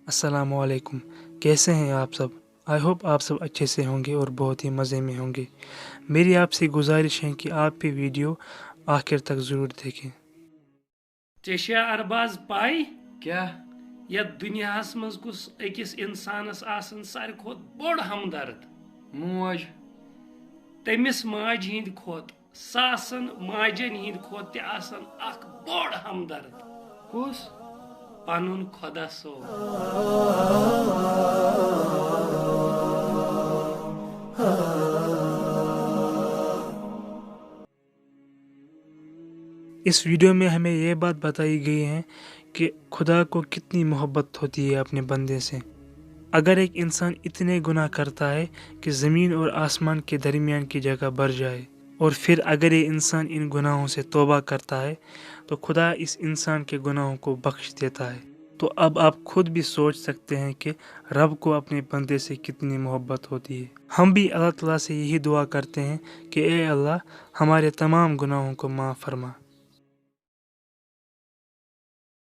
अस्सलामुअलैकुम। कैसे हैं आप सब? आई होप आप सब अच्छे से होंगे और बहुत ही मज़े में होंगे। मेरी आपसे गुजारिश है कि आप भी वीडियो आखिर तक ज़रूर देखें। चेशा अरबाज पाई क्या या दुनियास मज गुस अकिस इंसानस आसन सारे खोत बोड़ हमदर्द मोज तमिस माज हिंद खोत सासन माजन हिंद खोत ते आसन अख बोड़ हमदर्द कुस पनुन खुदा सो। इस वीडियो में हमें ये बात बताई गई है कि खुदा को कितनी मोहब्बत होती है अपने बंदे से। अगर एक इंसान इतने गुनाह करता है कि ज़मीन और आसमान के दरमियान की जगह भर जाए, और फिर अगर ये इंसान इन गुनाहों से तौबा करता है तो खुदा इस इंसान के गुनाहों को बख्श देता है। तो अब आप खुद भी सोच सकते हैं कि रब को अपने बंदे से कितनी मोहब्बत होती है। हम भी अल्लाह ताला से यही दुआ करते हैं कि ए अल्लाह, हमारे तमाम गुनाहों को माफ़ फरमा।